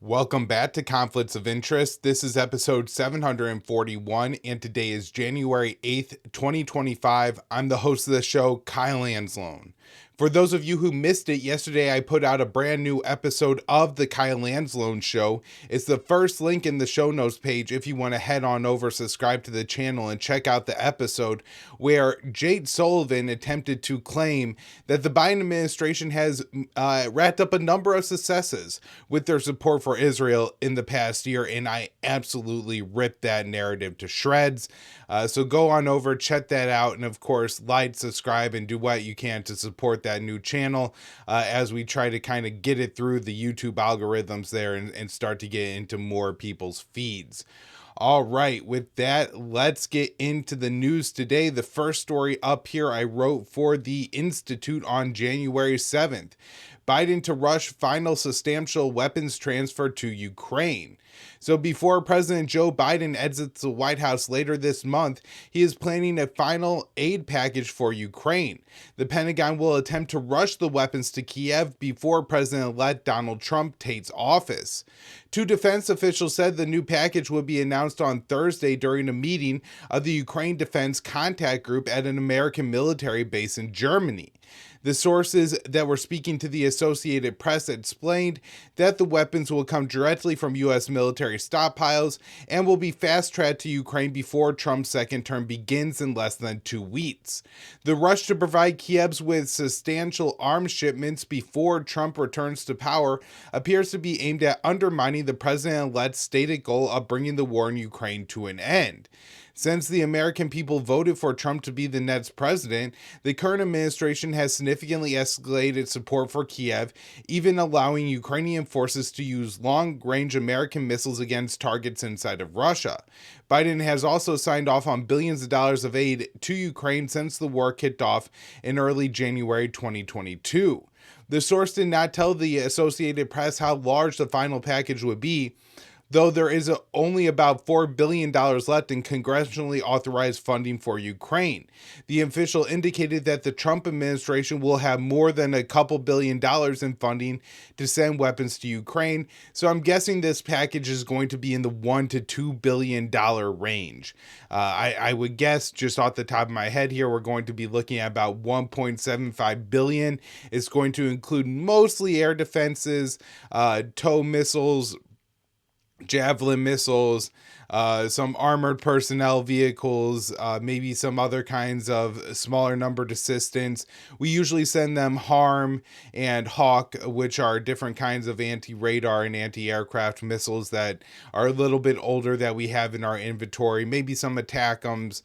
Welcome back to Conflicts of Interest. This is episode 741, and today is January 8th, 2025. I'm the host of the show, Kyle Anzalone. For those of you who missed it, yesterday I put out a brand new episode of the Kyle Anzalone Show. It's the first link in the show notes page if you want to head on over, subscribe to the channel, and check out the episode where Jake Sullivan attempted to claim that the Biden administration has racked up a number of successes with their support for Israel in the past year, and I absolutely ripped that narrative to shreds. So go on over, check that out, and of course, like, subscribe, and do what you can to support that new channel as we try to kind of get it through the YouTube algorithms there and start to get into more people's feeds. All right, with that, let's get into the news today. The first story up here I wrote for the Institute on January 7th. Biden to rush final substantial weapons transfer to Ukraine. So before President Joe Biden exits the White House later this month, he is planning a final aid package for Ukraine. The Pentagon will attempt to rush the weapons to Kiev before President-elect Donald Trump takes office. Two defense officials said the new package would be announced on Thursday during a meeting of the Ukraine Defense Contact Group at an American military base in Germany. The sources that were speaking to the Associated Press explained that the weapons will come directly from U.S. military stockpiles and will be fast-tracked to Ukraine before Trump's second term begins in less than 2 weeks. The rush to provide Kiev with substantial arms shipments before Trump returns to power appears to be aimed at undermining the president-elect's stated goal of bringing the war in Ukraine to an end. Since the American people voted for Trump to be the next president, the current administration has significantly escalated support for Kiev, even allowing Ukrainian forces to use long-range American missiles against targets inside of Russia. Biden has also signed off on billions of dollars of aid to Ukraine since the war kicked off in early January 2022. The source did not tell the Associated Press how large the final package would be, though there is only about $4 billion left in congressionally authorized funding for Ukraine. The official indicated that the Trump administration will have more than a couple $1 billion in funding to send weapons to Ukraine, so I'm guessing this package is going to be in the $1 to $2 billion range. I would guess, just off the top of my head here, we're going to be looking at about $1.75 billion. It's going to include mostly air defenses, TOW missiles, Javelin missiles, some armored personnel vehicles, maybe some other kinds of smaller numbered assistance. We usually send them HARM and Hawk, which are different kinds of anti-radar and anti-aircraft missiles that are a little bit older that we have in our inventory. Maybe some ATACMS,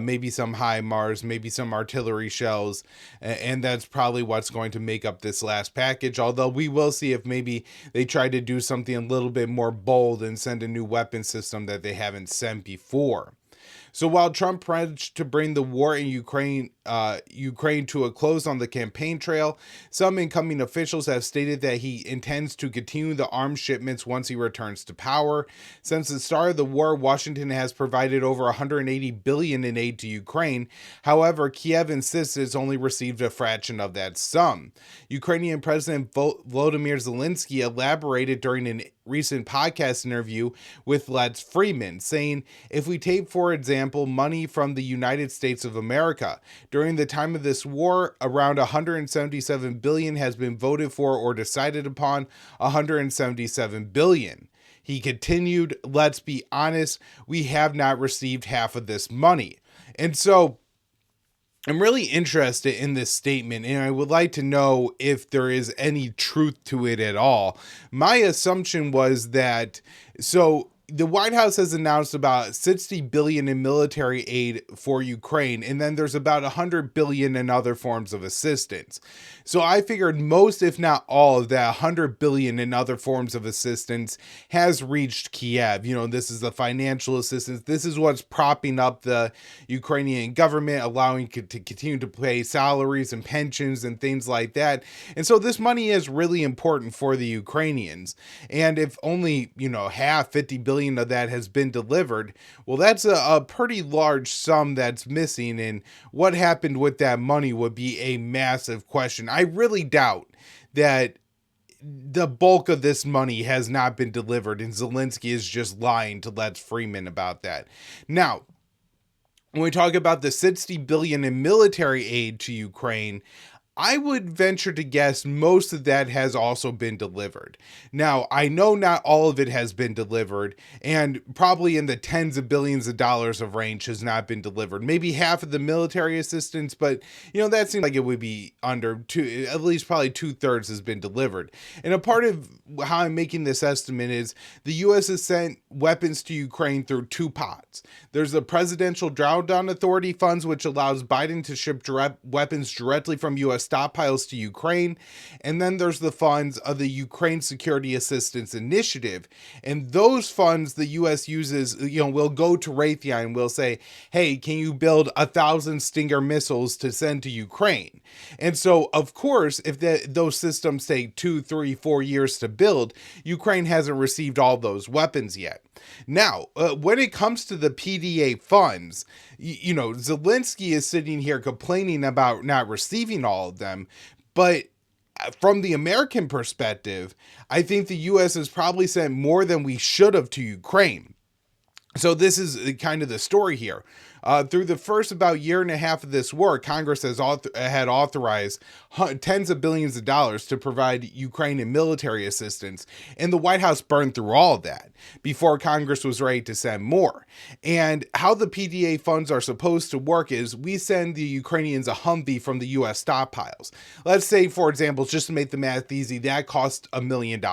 maybe some HIMARS, maybe some artillery shells, and that's probably what's going to make up this last package, although we will see if maybe they try to do something a little bit more bold and send a new weapon system that they haven't sent before. So while Trump pledged to bring the war in Ukraine to a close on the campaign trail, some incoming officials have stated that he intends to continue the arms shipments once he returns to power. Since the start of the war, Washington has provided over $180 billion in aid to Ukraine. However, Kiev insists it's only received a fraction of that sum. Ukrainian President Volodymyr Zelensky elaborated during an recent podcast interview with Lex Friedman, saying, "If we take, for example, money from the United States of America, during the time of this war, around $177 billion has been voted for or decided upon, $177 billion. He continued, "Let's be honest, we have not received half of this money." And so I'm really interested in this statement, and I would like to know if there is any truth to it at all. My assumption was that, the White House has announced about $60 billion in military aid for Ukraine, and then there's about $100 billion in other forms of assistance. So I figured most, if not all, of that $100 billion in other forms of assistance has reached Kiev. This is the financial assistance. This is what's propping up the Ukrainian government, allowing it to continue to pay salaries and pensions and things like that. And so this money is really important for the Ukrainians. And if only, half, $50 billion of that has been delivered, well, that's a pretty large sum that's missing, and what happened with that money would be a massive question. I really doubt that the bulk of this money has not been delivered, and Zelensky is just lying to Lex Freeman about that. Now, when we talk about the 60 billion in military aid to Ukraine, I would venture to guess most of that has also been delivered. Now, I know not all of it has been delivered, and probably in the tens of billions of dollars of range has not been delivered. Maybe half of the military assistance, but that seems like it would be under two, at least probably 2/3 has been delivered. And a part of how I'm making this estimate is the U.S. has sent weapons to Ukraine through two pots. There's the Presidential Drawdown Authority funds, which allows Biden to ship weapons directly from U.S. stockpiles to Ukraine. And then there's the funds of the Ukraine Security Assistance Initiative. And those funds the U.S. uses, will go to Raytheon and will say, hey, can you build 1,000 Stinger missiles to send to Ukraine? And so, of course, if those systems take 2, 3, 4 years to build, Ukraine hasn't received all those weapons yet. Now, when it comes to the PDA funds, Zelensky is sitting here complaining about not receiving all of them, but from the American perspective, I think the U.S. has probably sent more than we should have to Ukraine. So this is kind of the story here. Through the first about year and a half of this war, Congress had authorized tens of billions of dollars to provide Ukraine in military assistance, and the White House burned through all of that before Congress was ready to send more. And how the PDA funds are supposed to work is we send the Ukrainians a Humvee from the U.S. stockpiles. Let's say, for example, just to make the math easy, that costs $1 million.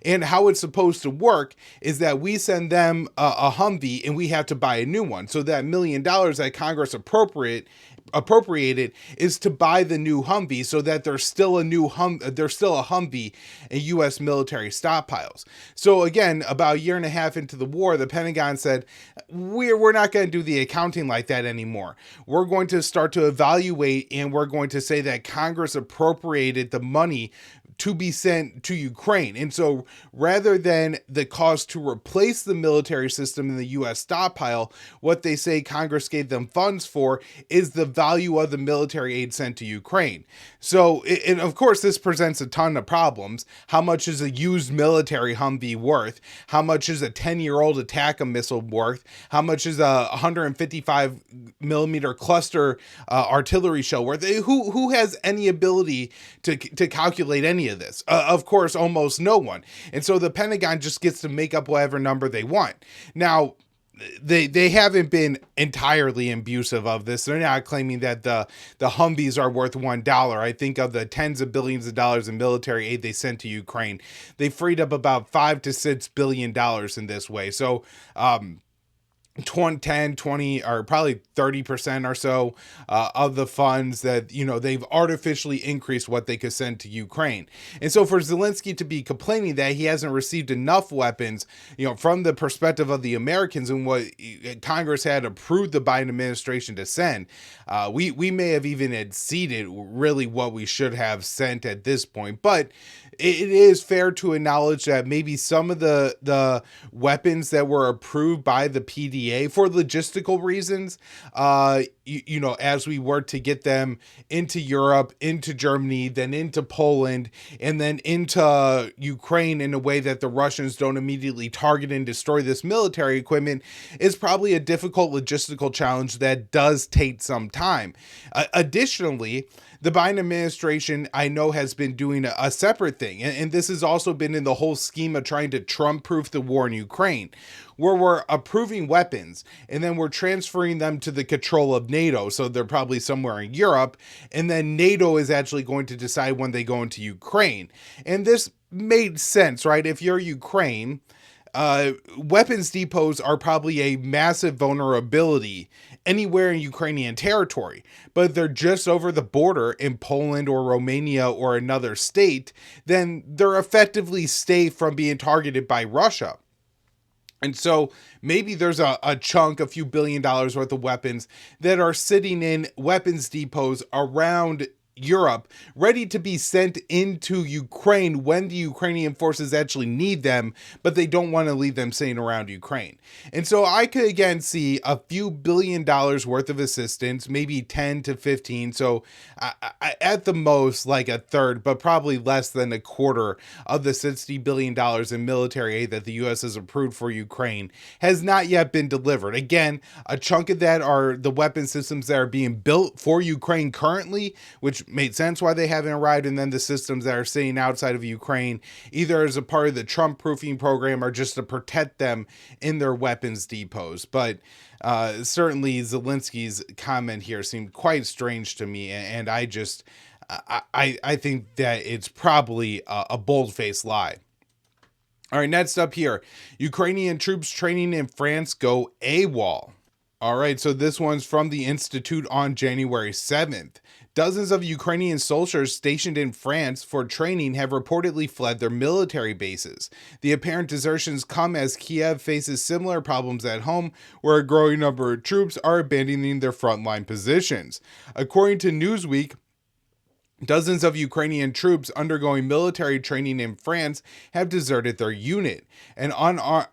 And how it's supposed to work is that we send them a Humvee and we have to buy a new one. So that $1 million that Congress appropriated is to buy the new Humvee, so that there's still a Humvee in U.S. military stockpiles. So again, about a year and a half into the war, the Pentagon said, we're not going to do the accounting like that anymore. We're going to start to evaluate, and we're going to say that Congress appropriated the money to be sent to Ukraine. And so rather than the cost to replace the military system in the U.S. stockpile, what they say Congress gave them funds for is the value of the military aid sent to Ukraine. So, and of course, this presents a ton of problems. How much is a used military Humvee worth? How much is a 10-year-old attack missile worth? How much is a 155 millimeter cluster artillery shell worth? Who has any ability to calculate any of this? Of course, almost no one. And so the Pentagon just gets to make up whatever number they want. Now, they haven't been entirely abusive of this. They're not claiming that the Humvees are worth $1. I think of the tens of billions of dollars in military aid they sent to Ukraine, they freed up about $5 to $6 billion in this way. So, 10, 20, or probably 30% or so of the funds that, they've artificially increased what they could send to Ukraine. And so for Zelensky to be complaining that he hasn't received enough weapons, from the perspective of the Americans and what Congress had approved the Biden administration to send, we may have even exceeded really what we should have sent at this point. But it is fair to acknowledge that maybe some of the weapons that were approved by the PDA for logistical reasons, as we work to get them into Europe, into Germany, then into Poland, and then into Ukraine in a way that the Russians don't immediately target and destroy this military equipment, is probably a difficult logistical challenge that does take some time. Additionally, the Biden administration, I know, has been doing a separate thing, and this has also been in the whole scheme of trying to Trump-proof the war in Ukraine, where we're approving weapons, and then we're transferring them to the control of NATO, so they're probably somewhere in Europe, and then NATO is actually going to decide when they go into Ukraine. And this made sense, right? If you're Ukraine, weapons depots are probably a massive vulnerability anywhere in Ukrainian territory, but if they're just over the border in Poland or Romania or another state, then they're effectively safe from being targeted by Russia. And so maybe there's a chunk, a few $1 billion worth of weapons that are sitting in weapons depots around Europe, ready to be sent into Ukraine when the Ukrainian forces actually need them, but they don't want to leave them sitting around Ukraine. And so I could again see a few $billion worth of assistance, maybe 10 to 15. So at the most, like a third, but probably less than a quarter of the $60 billion in military aid that the U.S. has approved for Ukraine has not yet been delivered. Again, a chunk of that are the weapon systems that are being built for Ukraine currently, which made sense why they haven't arrived, and then the systems that are sitting outside of Ukraine, either as a part of the Trump proofing program or just to protect them in their weapons depots. But certainly Zelensky's comment here seemed quite strange to me, and I think that it's probably a bold-faced lie. All right, next up here, Ukrainian troops training in France go AWOL. All right, so this one's from the Institute on January 7th. Dozens of Ukrainian soldiers stationed in France for training have reportedly fled their military bases. The apparent desertions come as Kiev faces similar problems at home, where a growing number of troops are abandoning their frontline positions. According to Newsweek, dozens of Ukrainian troops undergoing military training in France have deserted their unit. An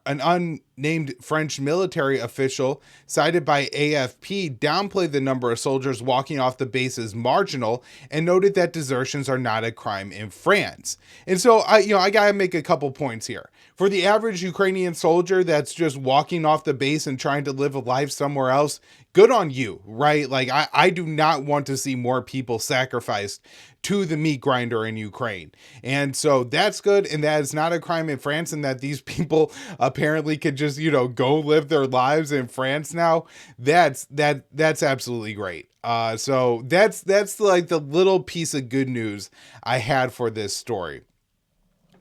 unnamed French military official, cited by AFP, downplayed the number of soldiers walking off the base as marginal and noted that desertions are not a crime in France. And so I gotta make a couple points here. For the average Ukrainian soldier that's just walking off the base and trying to live a life somewhere else, good on you, right? Like, I do not want to see more people sacrificed to the meat grinder in Ukraine. And so that's good. And that is not a crime in France, and that these people apparently could just, go live their lives in France now. That's absolutely great. So that's like the little piece of good news I had for this story.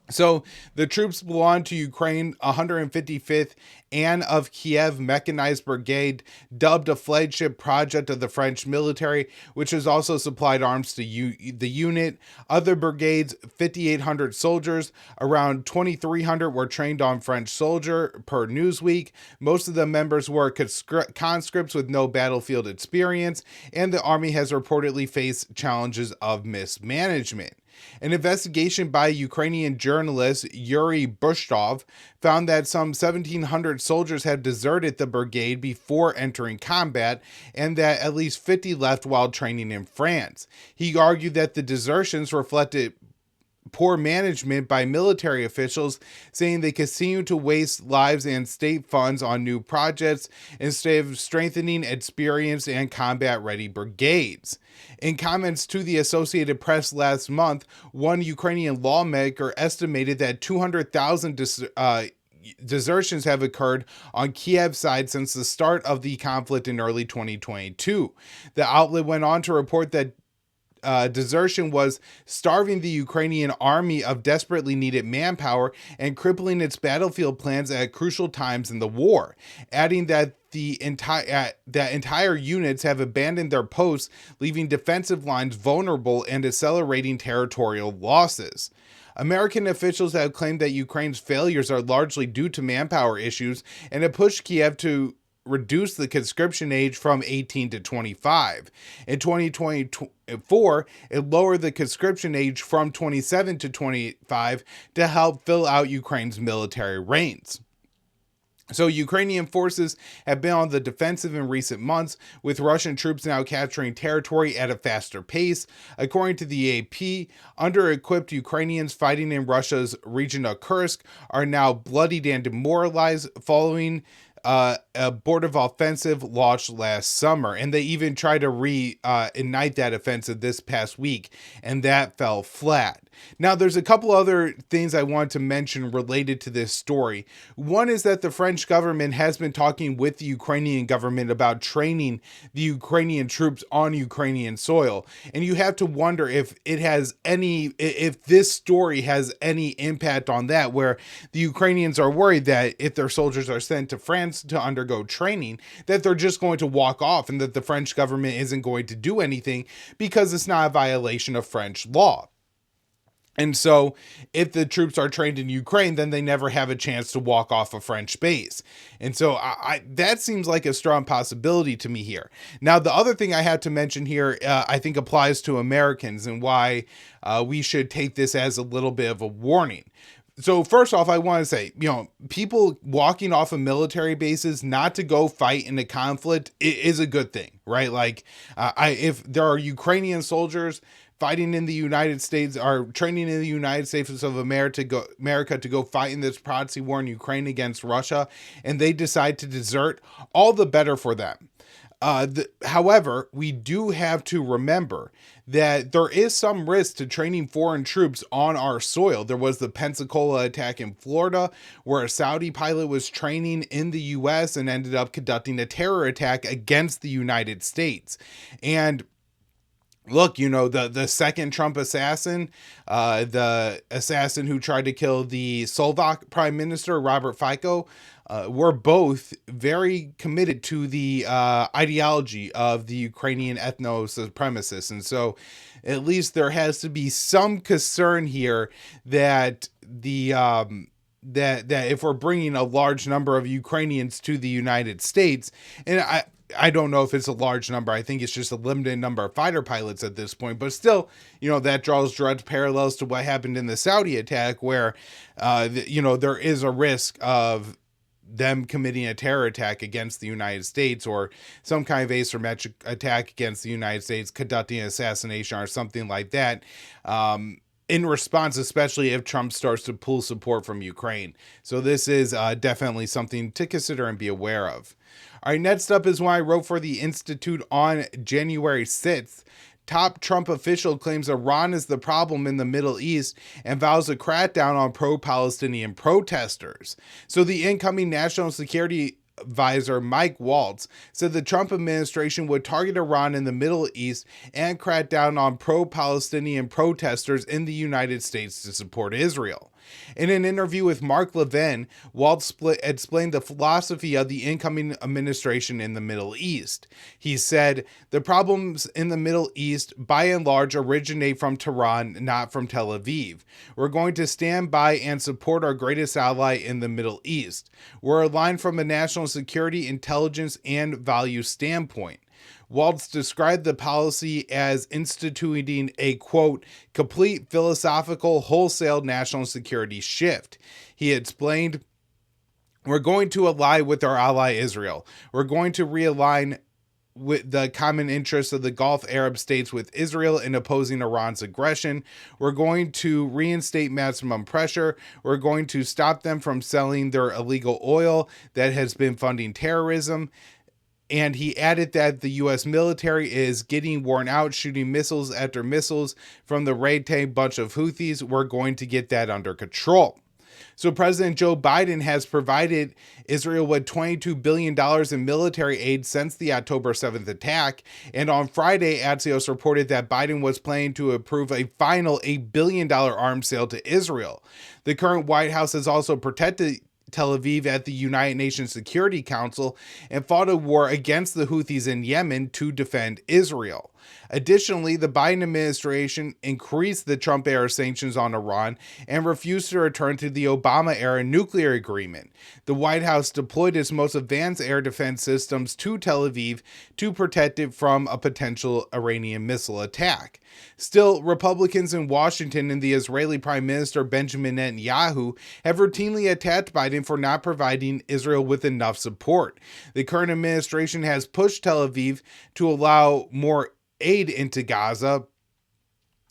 So the troops belong to Ukraine 155th Anne of Kiev Mechanized Brigade, dubbed a flagship project of the French military, which has also supplied arms to the unit. Other brigades, 5,800 soldiers, around 2,300 were trained on French soldier, per Newsweek. Most of the members were conscripts with no battlefield experience, and the army has reportedly faced challenges of mismanagement. An investigation by Ukrainian journalist Yuri Bushtov found that some 1,700 soldiers had deserted the brigade before entering combat, and that at least 50 left while training in France. He argued that the desertions reflected poor management by military officials, saying they continue to waste lives and state funds on new projects instead of strengthening experienced and combat-ready brigades. In comments to the Associated Press last month, one Ukrainian lawmaker estimated that 200,000 desertions have occurred on Kiev's side since the start of the conflict in early 2022. The outlet went on to report that desertion was starving the Ukrainian army of desperately needed manpower and crippling its battlefield plans at crucial times in the war, adding that the entire units have abandoned their posts, leaving defensive lines vulnerable and accelerating territorial losses. American officials have claimed that Ukraine's failures are largely due to manpower issues and have pushed Kiev to reduce the conscription age from 18 to 25. In 2024, it lowered the conscription age from 27 to 25 to help fill out Ukraine's military ranks. So Ukrainian forces have been on the defensive in recent months, with Russian troops now capturing territory at a faster pace. According to the AP, under-equipped Ukrainians fighting in Russia's region of Kursk are now bloodied and demoralized following a abortive offensive launched last summer, and they even tried to reignite that offensive this past week, and that fell flat. Now, there's a couple other things I want to mention related to this story. One is that the French government has been talking with the Ukrainian government about training the Ukrainian troops on Ukrainian soil, and you have to wonder if this story has any impact on that, where the Ukrainians are worried that if their soldiers are sent to France to undergo training, that they're just going to walk off and that the French government isn't going to do anything because it's not a violation of French law. And so if the troops are trained in Ukraine, then they never have a chance to walk off a French base. And so that seems like a strong possibility to me here. Now, the other thing I had to mention here, I think applies to Americans and why we should take this as a little bit of a warning. So first off, I want to say, people walking off of military bases not to go fight in a conflict is a good thing, right? Like, if there are Ukrainian soldiers fighting in the United States, are training in the United States of America to go fight in this proxy war in Ukraine against Russia, and they decide to desert, all the better for them. However, we do have to remember that there is some risk to training foreign troops on our soil. There was the Pensacola attack in Florida, where a Saudi pilot was training in the U.S. and ended up conducting a terror attack against the United States. And look, the second Trump assassin, the assassin who tried to kill the Slovak prime minister, Robert Fico, were both very committed to the ideology of the Ukrainian ethno-supremacists. And so at least there has to be some concern here that that if we're bringing a large number of Ukrainians to the United States, and I don't know if it's a large number. I think it's just a limited number of fighter pilots at this point. But still, that draws direct parallels to what happened in the Saudi attack, where, there is a risk of them committing a terror attack against the United States, or some kind of asymmetric attack against the United States, conducting an assassination or something like that. In response, especially if Trump starts to pull support from Ukraine. So this is definitely something to consider and be aware of. All right, next up is what I wrote for the Institute on January 6th. Top Trump official claims Iran is the problem in the Middle East and vows a crackdown on pro-Palestinian protesters. So the incoming national security advisor Mike Waltz said the Trump administration would target Iran in the Middle East and crack down on pro-Palestinian protesters in the United States to support Israel. In an interview with Mark Levin, Waltz explained the philosophy of the incoming administration in the Middle East. He said, "The problems in the Middle East, by and large, originate from Tehran, not from Tel Aviv. We're going to stand by and support our greatest ally in the Middle East. We're aligned from a national security, intelligence, and value standpoint." Waltz described the policy as instituting a, quote, complete philosophical wholesale national security shift. He explained, "We're going to ally with our ally Israel. We're going to realign with the common interests of the Gulf Arab states with Israel in opposing Iran's aggression. We're going to reinstate maximum pressure. We're going to stop them from selling their illegal oil that has been funding terrorism." And he added that the U.S. military is getting worn out shooting missiles after missiles from the ragtag bunch of Houthis. We're going to get that under control. So President Joe Biden has provided Israel with $22 billion in military aid since the October 7th attack. And on Friday, Axios reported that Biden was planning to approve a final $8 billion arms sale to Israel. The current White House has also protected Tel Aviv at the United Nations Security Council and fought a war against the Houthis in Yemen to defend Israel. Additionally, the Biden administration increased the Trump-era sanctions on Iran and refused to return to the Obama-era nuclear agreement. The White House deployed its most advanced air defense systems to Tel Aviv to protect it from a potential Iranian missile attack. Still, Republicans in Washington and the Israeli Prime Minister Benjamin Netanyahu have routinely attacked Biden for not providing Israel with enough support. The current administration has pushed Tel Aviv to allow more aid into Gaza.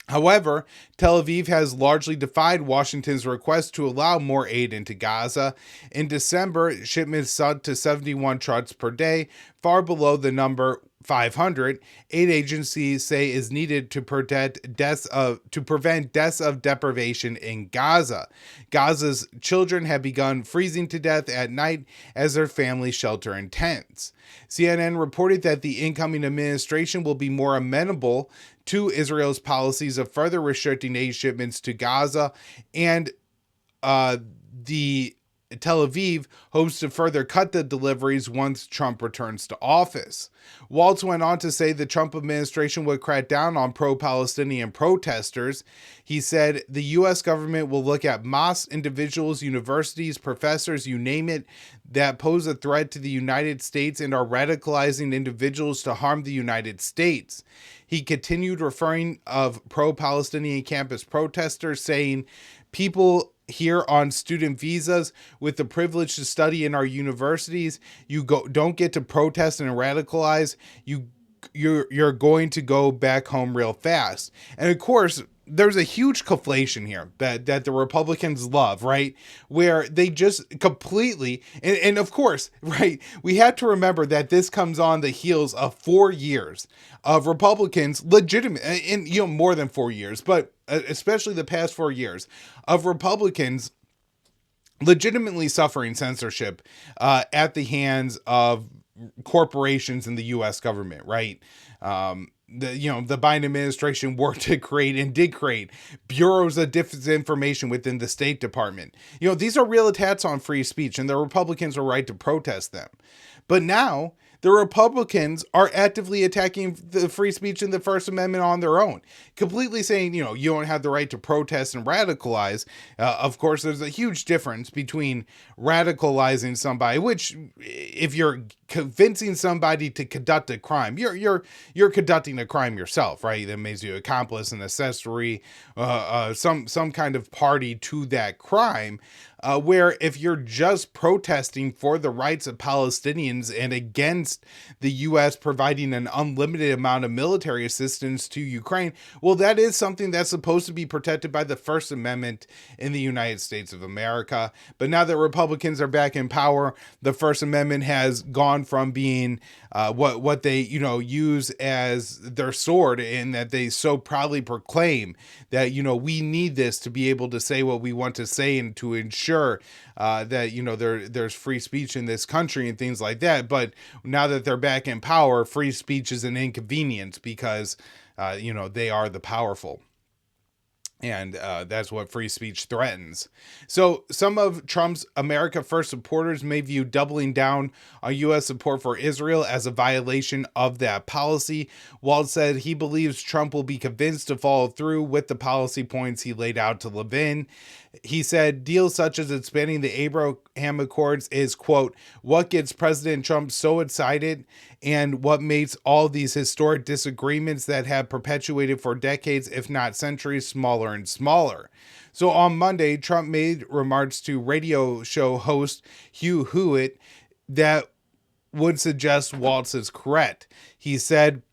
However, Tel Aviv has largely defied Washington's request to allow more aid into Gaza. In December, shipments soared to 71 trucks per day, far below the number 500 aid agencies say is needed to prevent deaths of deprivation in Gaza. Gaza's children have begun freezing to death at night as their families shelter in tents. CNN reported that the incoming administration will be more amenable to Israel's policies of further restricting aid shipments to Gaza and the Tel Aviv hopes to further cut the deliveries once Trump returns to office. Waltz went on to say the Trump administration would crack down on pro-Palestinian protesters. He said the U.S. government will look at mosques, individuals, universities, professors, you name it, that pose a threat to the United States and are radicalizing individuals to harm the United States. He continued referring of pro-Palestinian campus protesters, saying, people here on student visas with the privilege to study in our universities, don't get to protest and radicalize. You're going to go back home real fast. And of course, there's a huge conflation here that the Republicans love, right? Where they just completely, and of course, right, we have to remember that this comes on the heels of 4 years of Republicans legitimate, and more than 4 years, but especially the past 4 years of Republicans legitimately suffering censorship at the hands of corporations in the U.S. government, right? The Biden administration worked to create and did create bureaus of disinformation within the State Department. These are real attacks on free speech, and the Republicans are right to protest them. But now the Republicans are actively attacking the free speech and the First Amendment on their own, completely saying, you don't have the right to protest and radicalize. Of course, there's a huge difference between radicalizing somebody, which if you're convincing somebody to conduct a crime, you're conducting a crime yourself, right? That makes you accomplice, an accessory, some kind of party to that crime. Where if you're just protesting for the rights of Palestinians and against the U.S. providing an unlimited amount of military assistance to Ukraine, well, that is something that's supposed to be protected by the First Amendment in the United States of America. But now that Republicans are back in power, the First Amendment has gone from being what they use as their sword, and that they so proudly proclaim that we need this to be able to say what we want to say and to ensure that there's free speech in this country and things like that. But now that they're back in power, free speech is an inconvenience because they are the powerful. And that's what free speech threatens. So some of Trump's America First supporters may view doubling down on U.S. support for Israel as a violation of that policy. Waltz said he believes Trump will be convinced to follow through with the policy points he laid out to Levin. He said deals such as expanding the Abraham Accords is, quote, what gets President Trump so excited and what makes all these historic disagreements that have perpetuated for decades, if not centuries, smaller and smaller. So on Monday, Trump made remarks to radio show host Hugh Hewitt that would suggest Waltz is correct. He said,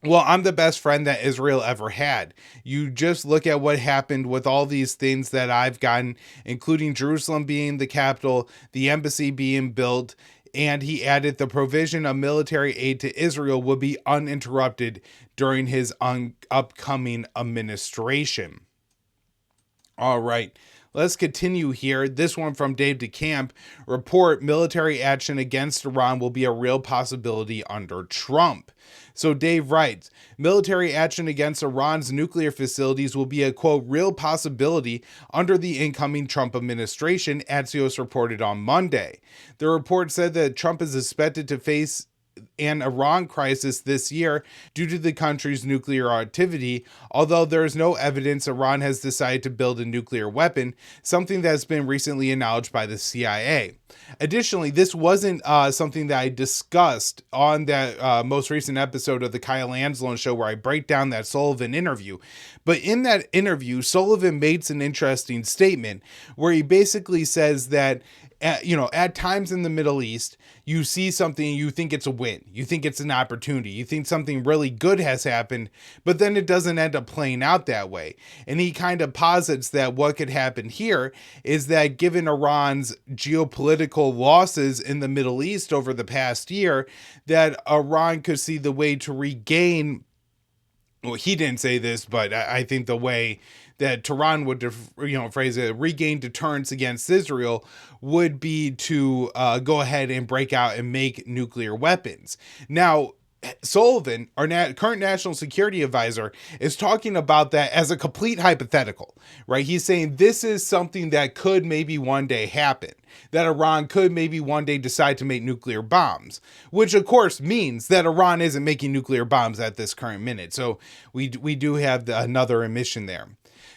well, I'm the best friend that Israel ever had. You just look at what happened with all these things that I've gotten, including Jerusalem being the capital, the embassy being built, and he added the provision of military aid to Israel would be uninterrupted during his upcoming administration. All right. Let's continue here. This one from Dave DeCamp. Report military action against Iran will be a real possibility under Trump. So Dave writes, military action against Iran's nuclear facilities will be a, quote, real possibility under the incoming Trump administration, Axios reported on Monday. The report said that Trump is expected to face an Iran crisis this year due to the country's nuclear activity, although there is no evidence Iran has decided to build a nuclear weapon, something that has been recently acknowledged by the CIA. Additionally, this wasn't something that I discussed on that most recent episode of the Kyle Anzalone show where I break down that Sullivan interview. But in that interview, Sullivan makes an interesting statement where he basically says that at times in the Middle East, you see something, you think it's a win, you think it's an opportunity, you think something really good has happened, but then it doesn't end up playing out that way. And he kind of posits that what could happen here is that given Iran's geopolitical losses in the Middle East over the past year, that Iran could see the way to regain, well, he didn't say this, but I think the way that Tehran would, phrase it, regain deterrence against Israel would be to go ahead and break out and make nuclear weapons. Now, Sullivan, our current national security advisor, is talking about that as a complete hypothetical, right? He's saying this is something that could maybe one day happen, that Iran could maybe one day decide to make nuclear bombs, which of course means that Iran isn't making nuclear bombs at this current minute. So we do have another emission there.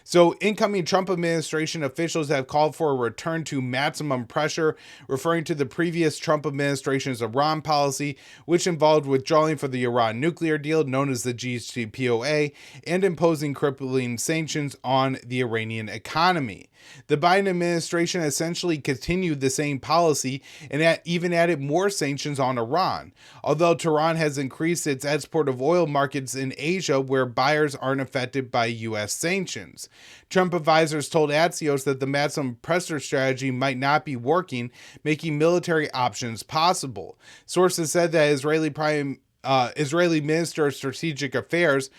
So incoming Trump administration officials have called for a return to maximum pressure, referring to the previous Trump administration's Iran policy, which involved withdrawing from the Iran nuclear deal known as the JCPOA and imposing crippling sanctions on the Iranian economy. The Biden administration essentially continued the same policy and even added more sanctions on Iran, although Tehran has increased its export of oil markets in Asia where buyers aren't affected by U.S. sanctions. Trump advisors told Axios that the maximum pressure strategy might not be working, making military options possible. Sources said that Israeli Minister of Strategic Affairs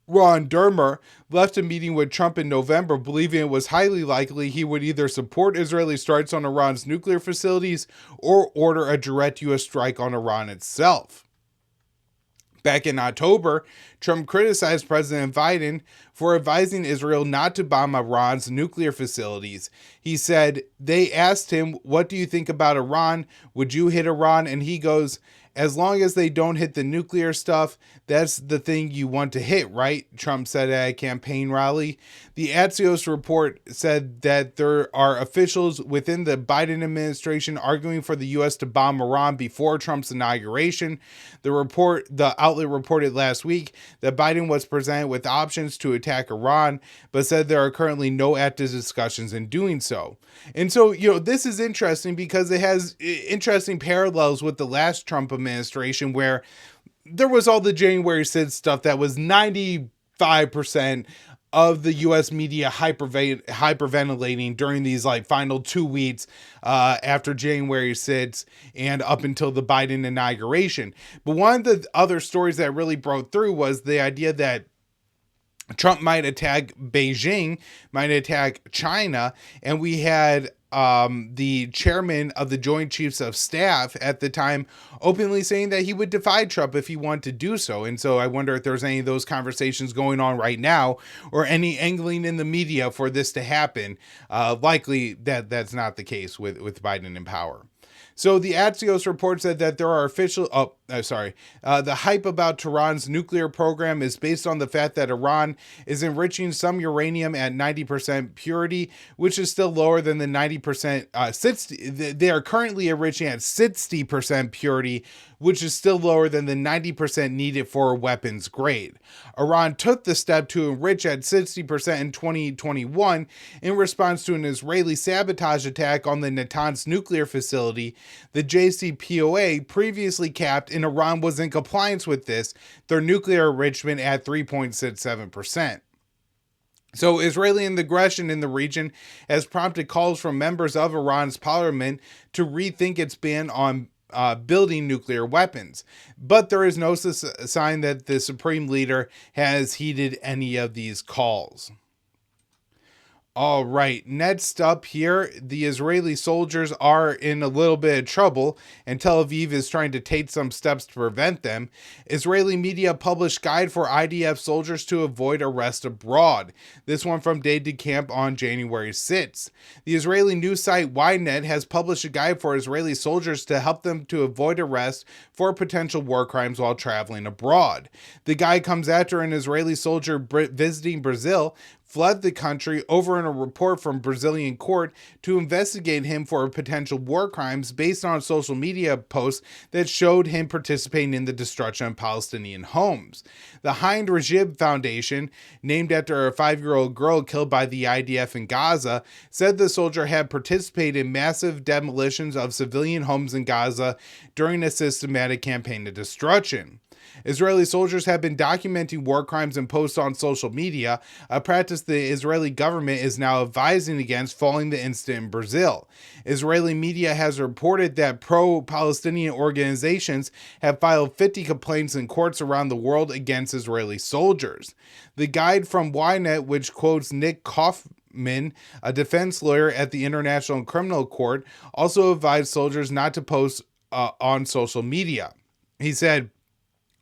Ron Dermer left a meeting with Trump in November, believing it was highly likely he would either support Israeli strikes on Iran's nuclear facilities or order a direct U.S. strike on Iran itself. Back in October, Trump criticized President Biden for advising Israel not to bomb Iran's nuclear facilities. He said, they asked him, "What do you think about Iran? Would you hit Iran?" And he goes, "As long as they don't hit the nuclear stuff, that's the thing you want to hit, right?" Trump said at a campaign rally. The Axios report said that there are officials within the Biden administration arguing for the U.S. to bomb Iran before Trump's inauguration. The outlet reported last week that Biden was presented with options to attack Iran, but said there are currently no active discussions in doing so. And so, this is interesting because it has interesting parallels with the last Trump administration, where there was all the January 6th stuff that was 95% of the U.S. media hyperventilating during these final 2 weeks after January 6th and up until the Biden inauguration. But one of the other stories that really broke through was the idea that Trump might attack Beijing, might attack China, and we had the chairman of the Joint Chiefs of Staff at the time openly saying that he would defy Trump if he wanted to do so. And so I wonder if there's any of those conversations going on right now or any angling in the media for this to happen. Likely that's not the case with Biden in power. So the Axios report said that there are the hype about Tehran's nuclear program is based on the fact that Iran is enriching some uranium at 90% purity, which is still lower than the 90%. They are currently enriching at 60% purity, which is still lower than the 90% needed for weapons grade. Iran took the step to enrich at 60% in 2021 in response to an Israeli sabotage attack on the Natanz nuclear facility. The JCPOA previously capped, and Iran was in compliance with this, their nuclear enrichment at 3.67%. So Israeli aggression in the region has prompted calls from members of Iran's parliament to rethink its ban on building nuclear weapons. But there is no sign that the supreme leader has heeded any of these calls. All right, next up here, the Israeli soldiers are in a little bit of trouble, and Tel Aviv is trying to take some steps to prevent them. Israeli media published guide for IDF soldiers to avoid arrest abroad. This one from Day to Camp on January 6th. The Israeli news site Ynet has published a guide for Israeli soldiers to help them to avoid arrest for potential war crimes while traveling abroad. The guide comes after an Israeli soldier visiting Brazil fled the country over in a report from Brazilian court to investigate him for potential war crimes based on social media posts that showed him participating in the destruction of Palestinian homes. The Hind Rajib Foundation, named after a 5-year-old girl killed by the IDF in Gaza, said the soldier had participated in massive demolitions of civilian homes in Gaza during a systematic campaign of destruction. Israeli soldiers have been documenting war crimes and posts on social media, a practice the Israeli government is now advising against following the incident in Brazil. Israeli media has reported that pro-Palestinian organizations have filed 50 complaints in courts around the world against Israeli soldiers. The guide from Ynet, which quotes Nick Kaufman, a defense lawyer at the International Criminal Court, also advised soldiers not to post on social media. He said,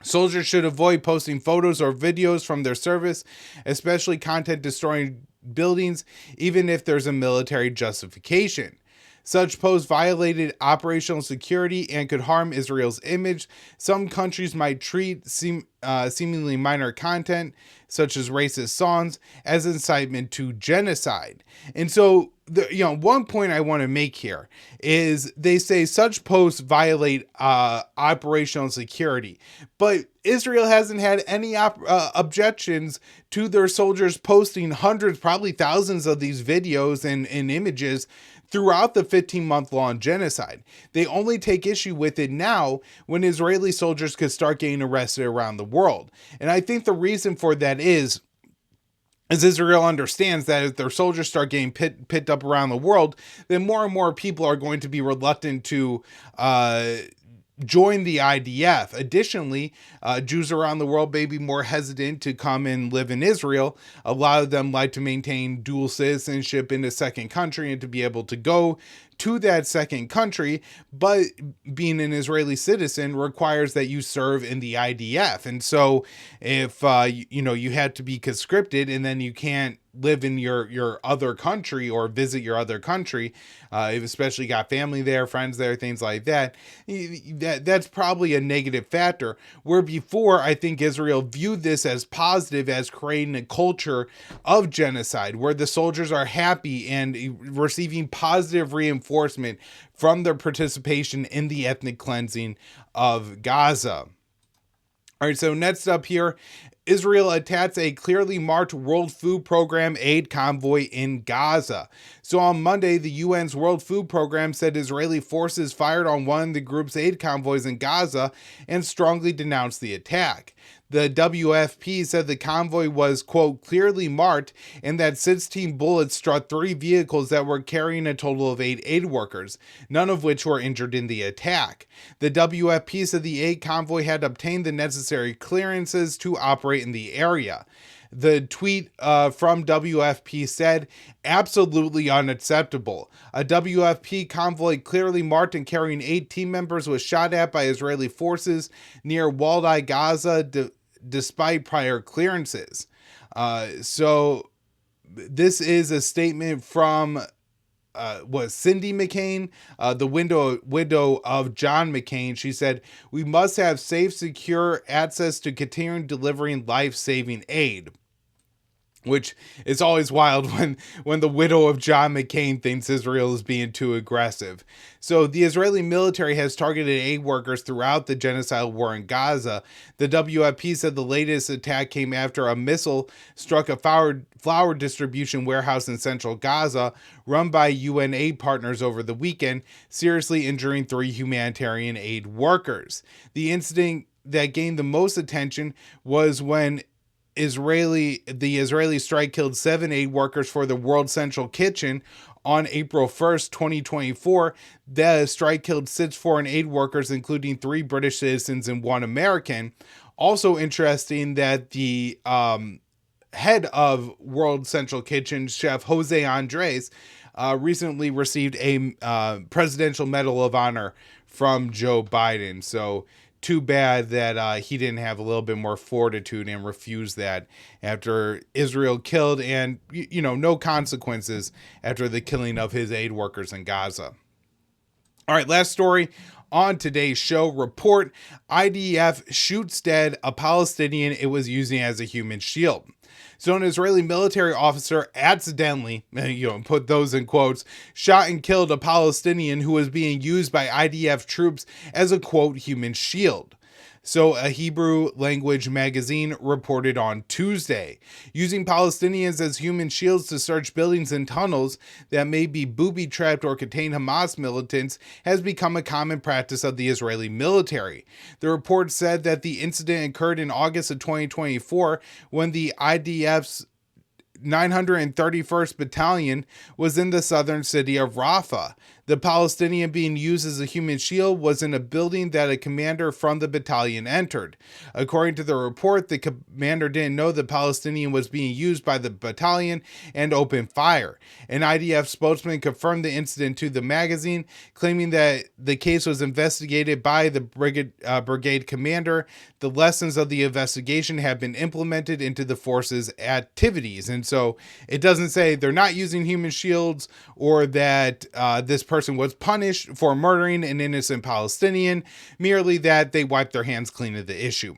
Soldiers should avoid posting photos or videos from their service, especially content destroying buildings, even if there's a military justification. Such posts violated operational security and could harm Israel's image. Some countries might treat seemingly minor content, such as racist songs, as incitement to genocide. And so, one point I want to make here is they say such posts violate operational security, but Israel hasn't had any objections to their soldiers posting hundreds, probably thousands of these videos and images throughout the 15-month-long genocide. They only take issue with it now when Israeli soldiers could start getting arrested around the world. And I think the reason for that is Israel understands that if their soldiers start getting picked up around the world, then more and more people are going to be reluctant to join the IDF. Additionally, Jews around the world may be more hesitant to come and live in Israel. A lot of them like to maintain dual citizenship in a second country and to be able to go to that second country, but being an Israeli citizen requires that you serve in the IDF. And so if you have to be conscripted and then you can't live in your other country or visit your other country, if especially got family there, friends there, things like that, that's probably a negative factor. Where before, I think Israel viewed this as positive, as creating a culture of genocide where the soldiers are happy and receiving positive reinforcement from their participation in the ethnic cleansing of Gaza. All right, so next up here, Israel attacks a clearly marked World Food Program aid convoy in Gaza. So on Monday, the UN's World Food Program said Israeli forces fired on one of the group's aid convoys in Gaza and strongly denounced the attack. The WFP said the convoy was, quote, clearly marked and that 16 bullets struck 3 vehicles that were carrying a total of 8 aid workers, none of which were injured in the attack. The WFP said the aid convoy had obtained the necessary clearances to operate in the area. The tweet from WFP said, absolutely unacceptable. A WFP convoy clearly marked and carrying 8 team members was shot at by Israeli forces near Waldai, Gaza, despite prior clearances. So this is a statement from Cindy McCain, the widow of John McCain. She said, "We must have safe, secure access to continuing delivering life-saving aid." Which is always wild when the widow of John McCain thinks Israel is being too aggressive. So the Israeli military has targeted aid workers throughout the genocidal war in Gaza. The WFP said the latest attack came after a missile struck a flour distribution warehouse in central Gaza run by UN aid partners over the weekend, seriously injuring 3 humanitarian aid workers. The incident that gained the most attention was when the Israeli strike killed 7 aid workers for the World Central Kitchen on April 1st, 2024. The strike killed 6 foreign aid workers, including 3 British citizens and 1 American. Also interesting that the head of World Central Kitchen, Chef Jose Andres, recently received a Presidential Medal of Honor from Joe Biden. So too bad that he didn't have a little bit more fortitude and refuse that after Israel killed and, no consequences after the killing of his aid workers in Gaza. All right, last story on today's show. Report: IDF shoots dead a Palestinian it was using as a human shield. So an Israeli military officer accidentally, put those in quotes, shot and killed a Palestinian who was being used by IDF troops as a, quote, human shield. So a Hebrew language magazine reported on Tuesday. Using Palestinians as human shields to search buildings and tunnels that may be booby-trapped or contain Hamas militants has become a common practice of the Israeli military. The report said that the incident occurred in August of 2024 when the IDF's 931st Battalion was in the southern city of Rafah. The Palestinian being used as a human shield was in a building that a commander from the battalion entered. According to the report, the commander didn't know the Palestinian was being used by the battalion and opened fire. An IDF spokesman confirmed the incident to the magazine, claiming that the case was investigated by the brigade commander. The lessons of the investigation have been implemented into the force's activities. And so it doesn't say they're not using human shields or that this person was punished for murdering an innocent Palestinian, merely that they wiped their hands clean of the issue.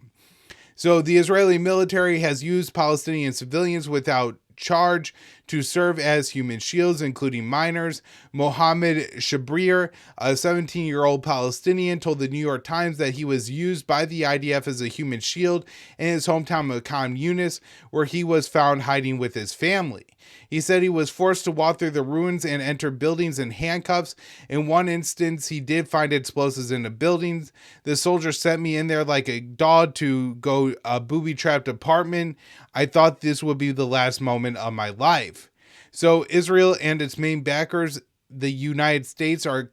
So the Israeli military has used Palestinian civilians without charge to serve as human shields, including minors. Mohammed Shabrir, a 17-year-old Palestinian, told the New York Times that he was used by the IDF as a human shield in his hometown of Khan Yunis, where he was found hiding with his family. He said he was forced to walk through the ruins and enter buildings in handcuffs. In one instance, he did find explosives in the buildings. The soldier sent me in there like a dog to go a booby-trapped apartment. I thought this would be the last moment of my life. So Israel and its main backers, the United States, are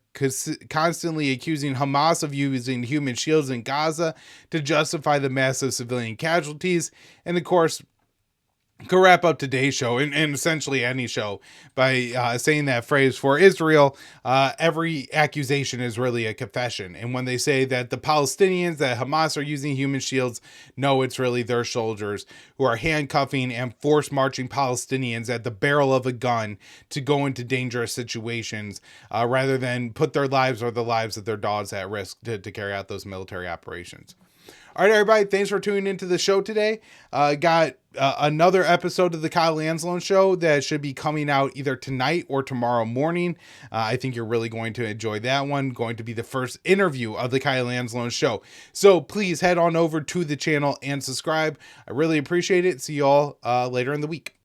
constantly accusing Hamas of using human shields in Gaza to justify the massive civilian casualties. And of course, could wrap up today's show and essentially any show by saying that phrase, for Israel, every accusation is really a confession. And when they say that the Palestinians, that Hamas are using human shields, no, it's really their soldiers who are handcuffing and force marching Palestinians at the barrel of a gun to go into dangerous situations rather than put their lives or the lives of their dogs at risk to carry out those military operations. All right, everybody, thanks for tuning into the show today. Got another episode of the Kyle Anzalone Show that should be coming out either tonight or tomorrow morning. I think you're really going to enjoy that one. Going to be the first interview of the Kyle Anzalone Show. So please head on over to the channel and subscribe. I really appreciate it. See you all later in the week.